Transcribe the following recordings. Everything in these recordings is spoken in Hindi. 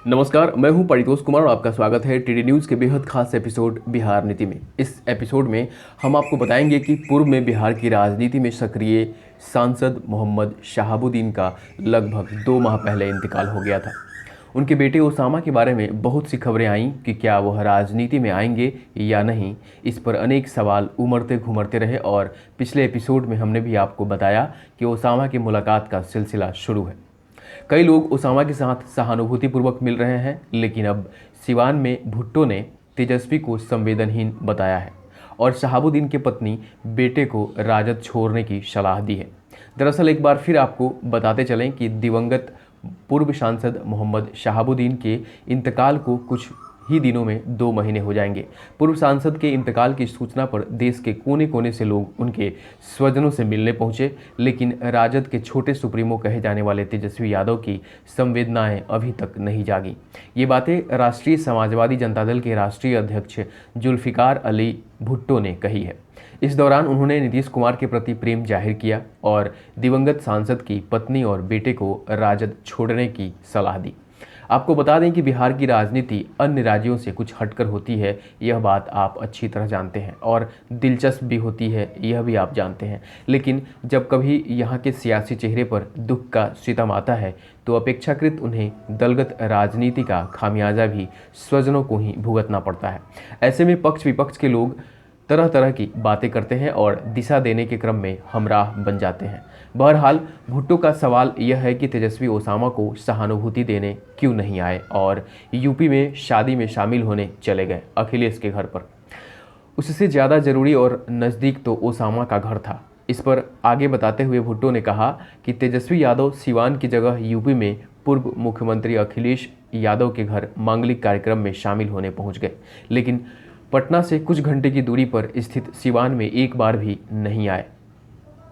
नमस्कार, मैं हूं परितोष कुमार और आपका स्वागत है टीडी न्यूज़ के बेहद खास एपिसोड बिहार नीति में। इस एपिसोड में हम आपको बताएंगे कि पूर्व में बिहार की राजनीति में सक्रिय सांसद मोहम्मद शहाबुद्दीन का लगभग 2 माह पहले इंतकाल हो गया था। उनके बेटे ओसामा के बारे में बहुत सी खबरें आईं कि क्या वह राजनीति में आएंगे या नहीं। इस पर अनेक सवाल उमड़ते घुमड़ते रहे और पिछले एपिसोड में हमने भी आपको बताया कि ओसामा की मुलाकात का सिलसिला शुरू है। कई लोग ओसामा के साथ सहानुभूतिपूर्वक मिल रहे हैं, लेकिन अब सिवान में भुट्टो ने तेजस्वी को संवेदनहीन बताया है और शहाबुद्दीन की पत्नी बेटे को राजद छोड़ने की सलाह दी है। दरअसल एक बार फिर आपको बताते चलें कि दिवंगत पूर्व सांसद मोहम्मद शहाबुद्दीन के इंतकाल को कुछ ही दिनों में 2 महीने हो जाएंगे। पूर्व सांसद के इंतकाल की सूचना पर देश के कोने कोने से लोग उनके स्वजनों से मिलने पहुंचे, लेकिन राजद के छोटे सुप्रीमो कहे जाने वाले तेजस्वी यादव की संवेदनाएं अभी तक नहीं जागी। ये बातें राष्ट्रीय समाजवादी जनता दल के राष्ट्रीय अध्यक्ष जुल्फिकार अली भुट्टो ने कही है। इस दौरान उन्होंने नीतीश कुमार के प्रति प्रेम जाहिर किया और दिवंगत सांसद की पत्नी और बेटे को राजद छोड़ने की सलाह दी। आपको बता दें कि बिहार की राजनीति अन्य राज्यों से कुछ हटकर होती है, यह बात आप अच्छी तरह जानते हैं और दिलचस्प भी होती है, यह भी आप जानते हैं। लेकिन जब कभी यहाँ के सियासी चेहरे पर दुख का सितम आता है तो अपेक्षाकृत उन्हें दलगत राजनीति का खामियाजा भी स्वजनों को ही भुगतना पड़ता है। ऐसे में पक्ष विपक्ष के लोग तरह तरह की बातें करते हैं और दिशा देने के क्रम में हमराह बन जाते हैं। बहरहाल भुट्टो का सवाल यह है कि तेजस्वी ओसामा को सहानुभूति देने क्यों नहीं आए और यूपी में शादी में शामिल होने चले गए अखिलेश के घर पर। उससे ज़्यादा ज़रूरी और नज़दीक तो ओसामा का घर था। इस पर आगे बताते हुए भुट्टो ने कहा कि तेजस्वी यादव सिवान की जगह यूपी में पूर्व मुख्यमंत्री अखिलेश यादव के घर मांगलिक कार्यक्रम में शामिल होने पहुंच गए, लेकिन पटना से कुछ घंटे की दूरी पर स्थित सिवान में एक बार भी नहीं आए।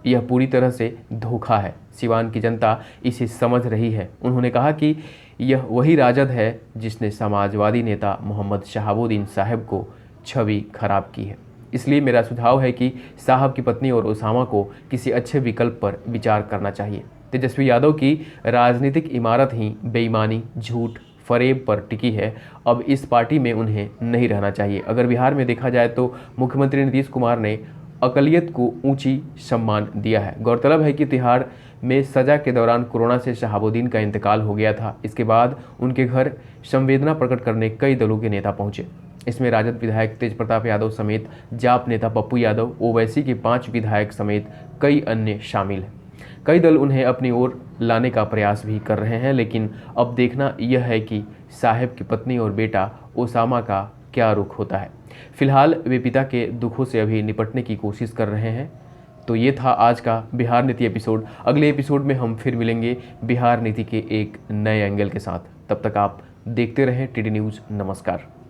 यह पूरी तरह से धोखा है। सिवान की जनता इसे समझ रही है। उन्होंने कहा कि यह वही राजद है जिसने समाजवादी नेता मोहम्मद शहाबुद्दीन साहब को छवि खराब की है। इसलिए मेरा सुझाव है कि साहब की पत्नी और ओसामा को किसी अच्छे विकल्प पर विचार करना चाहिए। तेजस्वी यादव की राजनीतिक इमारत ही बेईमानी, झूठ, फरेब पर टिकी है। अब इस पार्टी में उन्हें नहीं रहना चाहिए। अगर बिहार में देखा जाए तो मुख्यमंत्री नीतीश कुमार ने अकलियत को ऊंची सम्मान दिया है। गौरतलब है कि तिहाड़ में सजा के दौरान कोरोना से शहाबुद्दीन का इंतकाल हो गया था। इसके बाद उनके घर संवेदना प्रकट करने कई दलों के नेता पहुंचे। इसमें राजद विधायक तेज प्रताप यादव समेत जाप नेता पप्पू यादव, ओवैसी के 5 विधायक समेत कई अन्य शामिल हैं। कई दल उन्हें अपनी ओर लाने का प्रयास भी कर रहे हैं, लेकिन अब देखना यह है कि साहब की पत्नी और बेटा ओसामा का क्या रुख होता है। फिलहाल वे पिता के दुखों से अभी निपटने की कोशिश कर रहे हैं। तो ये था आज का बिहार नीति एपिसोड। अगले एपिसोड में हम फिर मिलेंगे बिहार नीति के एक नए एंगल के साथ। तब तक आप देखते रहें टीडी न्यूज़। नमस्कार।